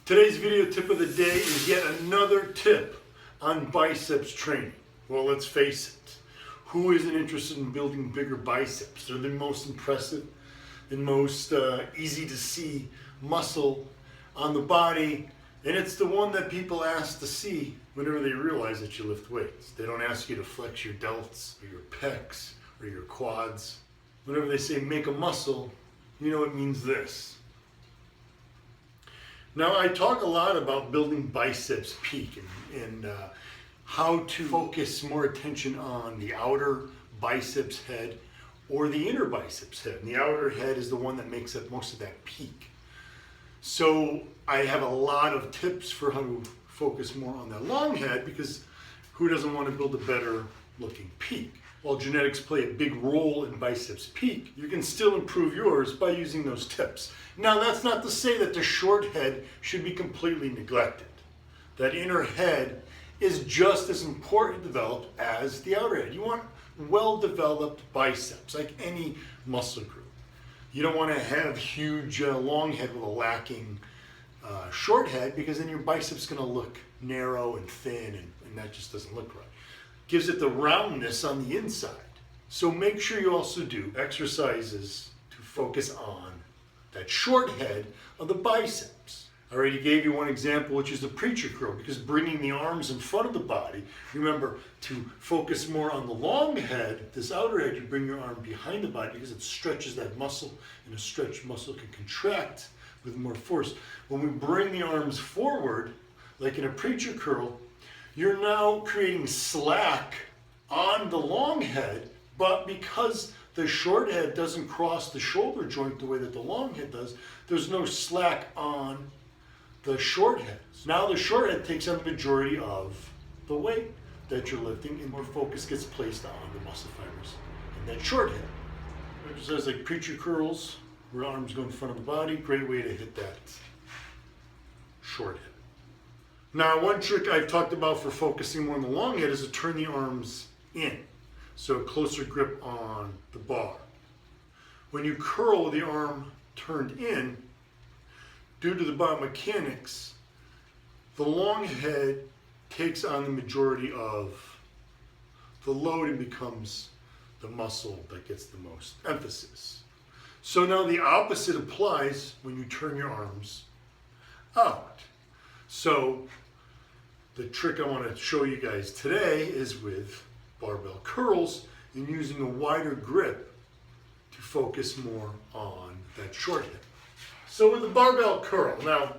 Today's video tip of the day is yet another tip on biceps training. Well, let's face it, who isn't interested in building bigger biceps? They're the most impressive and most easy to see muscle on the body, and it's the one that people ask to see whenever they realize that you lift weights. They don't ask you to flex your delts or your pecs or your quads. Whenever they say make a muscle, you know it means this. Now, I talk a lot about building biceps peak and how to focus more attention on the outer biceps head or the inner biceps head. And the outer head is the one that makes up most of that peak. So I have a lot of tips for how to focus more on that long head, because who doesn't want to build a better looking peak? While genetics play a big role in biceps peak, you can still improve yours by using those tips. Now, that's not to say that the short head should be completely neglected. That inner head is just as important to develop as the outer head. You want well-developed biceps, like any muscle group. You don't want to have huge long head with a lacking short head, because then your biceps going to look narrow and thin, and that just doesn't look right. Gives it the roundness on the inside. So make sure you also do exercises to focus on that short head of the biceps. I already gave you one example, which is the preacher curl, because bringing the arms in front of the body, remember to focus more on the long head, this outer head, you bring your arm behind the body because it stretches that muscle, and a stretched muscle can contract with more force. When we bring the arms forward, like in a preacher curl, you're now creating slack on the long head, but because the short head doesn't cross the shoulder joint the way that the long head does, there's no slack on the short head. Now the short head takes on the majority of the weight that you're lifting, and more focus gets placed on the muscle fibers in that short head. Exercises like preacher curls, where arms go in front of the body, great way to hit that short head. Now, one trick I've talked about for focusing more on the long head is to turn the arms in, so a closer grip on the bar. When you curl with the arm turned in, due to the biomechanics, the long head takes on the majority of the load and becomes the muscle that gets the most emphasis. So now the opposite applies when you turn your arms out. So the trick I want to show you guys today is with barbell curls and using a wider grip to focus more on that short head. So with the barbell curl, now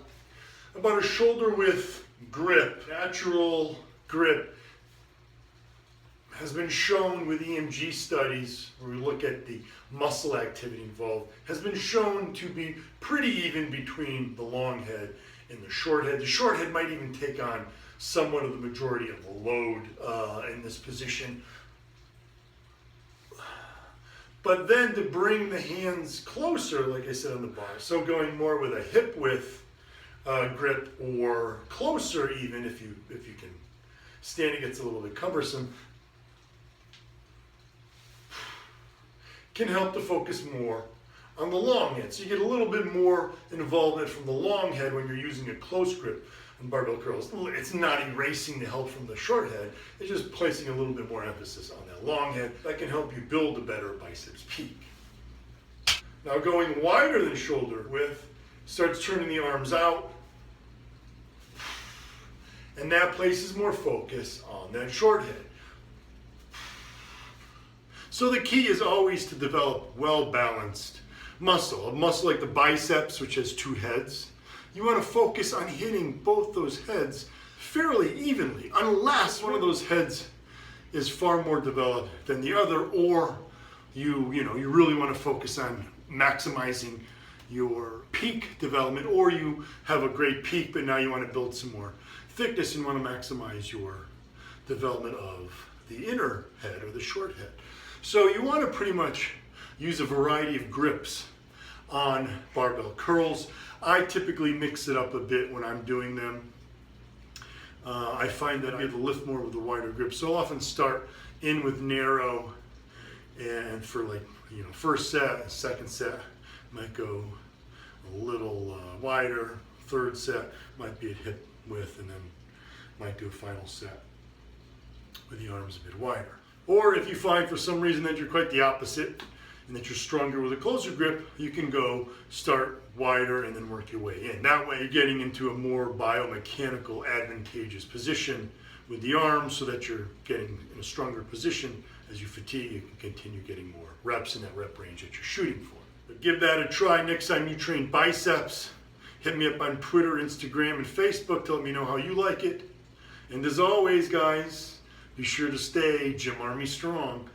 about a shoulder width grip, natural grip, has been shown with EMG studies where we look at the muscle activity involved, has been shown to be pretty even between the long head and the short head. The short head might even take on somewhat of the majority of the load in this position. But then to bring the hands closer, like I said, on the bar, so going more with a hip width grip, or closer even if you can. Standing gets a little bit cumbersome. Can help to focus more on the long head. So you get a little bit more involvement from the long head when you're using a close grip on barbell curls. It's not erasing the help from the short head, it's just placing a little bit more emphasis on that long head. That can help you build a better biceps peak. Now, going wider than shoulder width, starts turning the arms out, and that places more focus on that short head. So the key is always to develop well-balanced muscle. A muscle like the biceps, which has two heads, you want to focus on hitting both those heads fairly evenly, unless one of those heads is far more developed than the other, or you really want to focus on maximizing your peak development, or you have a great peak, but now you want to build some more thickness and want to maximize your development of the inner head or the short head. So you want to pretty much use a variety of grips on barbell curls. I typically mix it up a bit when I'm doing them. I find that I have to lift more with a wider grip. So I'll often start in with narrow, and for first set, second set, might go a little wider, third set might be at hip width, and then might do a final set with the arms a bit wider. Or if you find for some reason that you're quite the opposite and that you're stronger with a closer grip, you can go start wider and then work your way in. That way you're getting into a more biomechanical advantageous position with the arms so that you're getting in a stronger position. As you fatigue, you can continue getting more reps in that rep range that you're shooting for. But give that a try next time you train biceps. Hit me up on Twitter, Instagram, and Facebook to let me know how you like it. And as always, guys, be sure to stay Gym Army strong.